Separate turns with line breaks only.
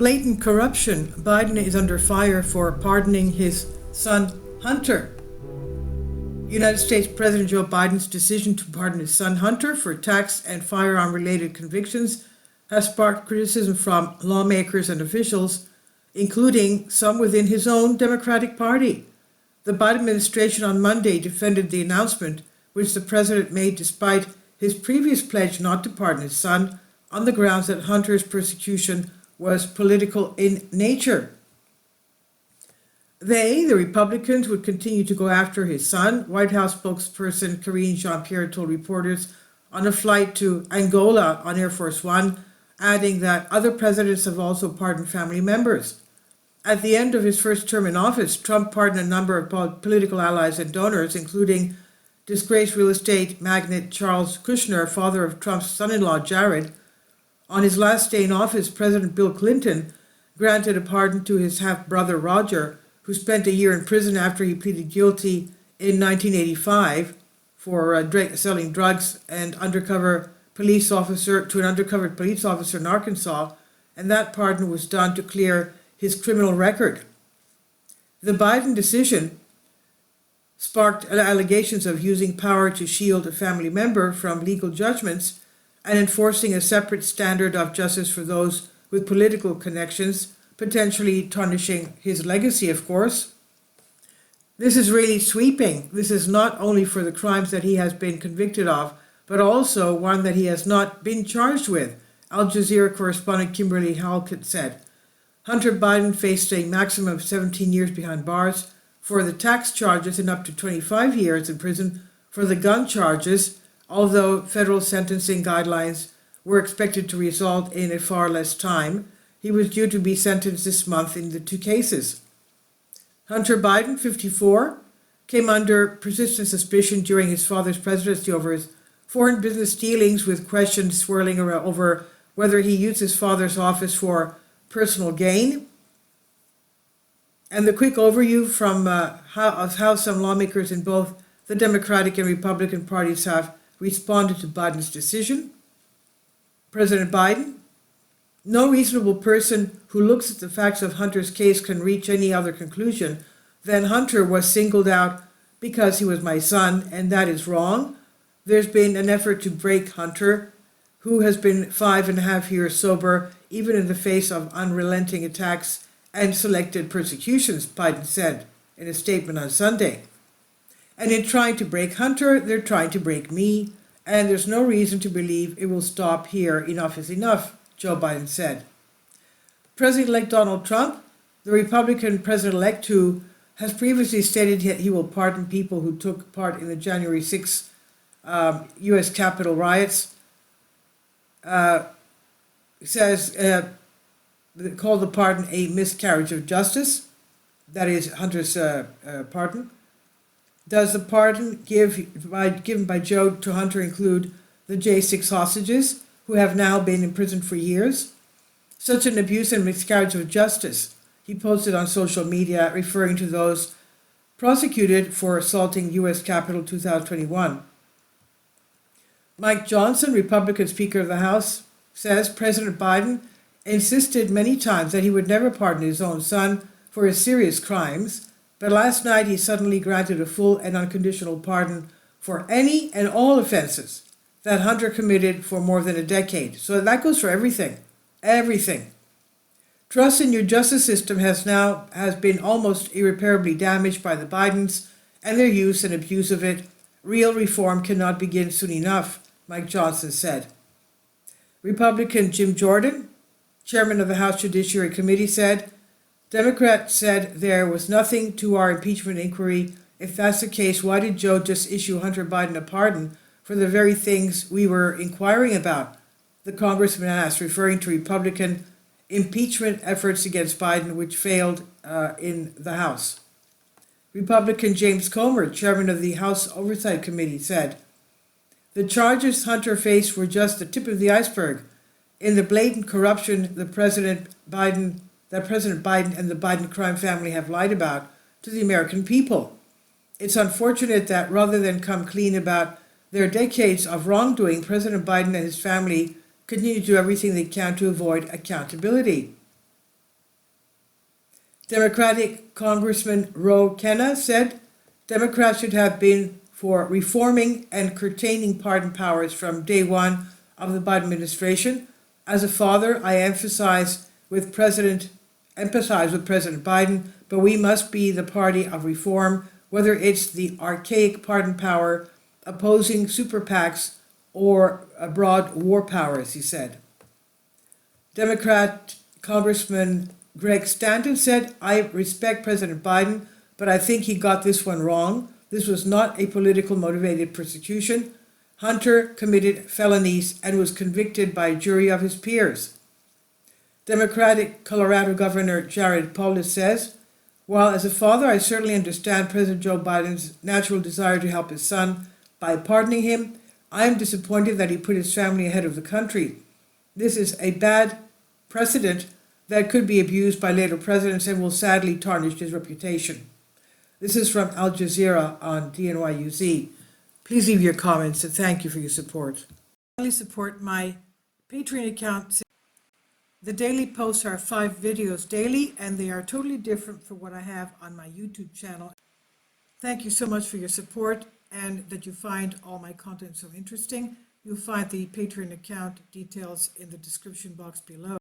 Blatant corruption. Biden is under fire for pardoning his son Hunter. United States President Joe Biden's decision to pardon his son Hunter for tax and firearm-related convictions has sparked criticism from lawmakers and officials, including some within his own Democratic Party. The Biden administration on Monday defended the announcement, which the president made despite his previous pledge not to pardon his son, on the grounds that Hunter's persecution was political in nature. They, the Republicans, would continue to go after his son, White House spokesperson Karine Jean-Pierre told reporters on a flight to Angola on Air Force One, adding that other presidents have also pardoned family members. At the end of his first term in office, Trump pardoned a number of political allies and donors, including disgraced real estate magnate Charles Kushner, father of Trump's son-in-law Jared. On his last day in office, President Bill Clinton granted a pardon to his half-brother Roger, who spent a year in prison after he pleaded guilty in 1985 for selling drugs and to an undercover police officer in Arkansas, and that pardon was done to clear his criminal record. The Biden decision sparked allegations of using power to shield a family member from legal judgments and enforcing a separate standard of justice for those with political connections, potentially tarnishing his legacy, of course. This is really sweeping. This is not only for the crimes that he has been convicted of, but also one that he has not been charged with, Al Jazeera correspondent Kimberly Halkett said. Hunter Biden faced a maximum of 17 years behind bars for the tax charges and up to 25 years in prison for the gun charges, although federal sentencing guidelines were expected to result in a far less time. He was due to be sentenced this month in the two cases. Hunter Biden, 54, came under persistent suspicion during his father's presidency over his foreign business dealings, with questions swirling around over whether he used his father's office for personal gain. And the quick overview from how some lawmakers in both the Democratic and Republican parties have responded to Biden's decision. President Biden: no reasonable person who looks at the facts of Hunter's case can reach any other conclusion than Hunter was singled out because he was my son, and that is wrong. There's been an effort to break Hunter, who has been 5.5 years sober, even in the face of unrelenting attacks and selected persecutions, Biden said in a statement on Sunday. And in trying to break Hunter, they're trying to break me, and there's no reason to believe it will stop here. Enough is enough, Joe Biden said. President-elect Donald Trump, the Republican president-elect who has previously stated he will pardon people who took part in the January 6th U.S. Capitol riots, called the pardon a miscarriage of justice. That is Hunter's pardon. Does the pardon given by Joe to Hunter include the J6 hostages who have now been in prison for years? Such an abuse and miscarriage of justice, he posted on social media, referring to those prosecuted for assaulting U.S. Capitol 2021. Mike Johnson, Republican Speaker of the House, says President Biden insisted many times that he would never pardon his own son for his serious crimes, but last night he suddenly granted a full and unconditional pardon for any and all offenses that Hunter committed for more than a decade. So that goes for everything. Everything. Trust in your justice system has been almost irreparably damaged by the Bidens and their use and abuse of it. Real reform cannot begin soon enough, Mike Johnson said. Republican Jim Jordan, chairman of the House Judiciary Committee, said, Democrats said there was nothing to our impeachment inquiry. If that's the case, why did Joe just issue Hunter Biden a pardon for the very things we were inquiring about? The congressman asked, referring to Republican impeachment efforts against Biden, which failed in the House. Republican James Comer, chairman of the House Oversight Committee, said, the charges Hunter faced were just the tip of the iceberg in the blatant corruption that President Biden and the Biden crime family have lied about to the American people. It's unfortunate that rather than come clean about their decades of wrongdoing, President Biden and his family continue to do everything they can to avoid accountability. Democratic Congressman Ro Khanna said Democrats should have been for reforming and curtailing pardon powers from day one of the Biden administration. As a father, I empathize with President Biden, but we must be the party of reform, whether it's the archaic pardon power, opposing super PACs, or broad war powers, he said. Democrat Congressman Greg Stanton said, I respect President Biden, but I think he got this one wrong. This was not a political motivated persecution. Hunter committed felonies and was convicted by a jury of his peers. Democratic Colorado Governor Jared Polis says, while as a father I certainly understand President Joe Biden's natural desire to help his son by pardoning him, I am disappointed that he put his family ahead of the country. This is a bad precedent that could be abused by later presidents and will sadly tarnish his reputation. This is from Al Jazeera on DNYUZ. Please leave your comments and thank you for your support. Finally, support my Patreon account. The daily posts are 5 videos daily, and they are totally different from what I have on my YouTube channel. Thank you so much for your support and that you find all my content so interesting. You'll find the Patreon account details in the description box below.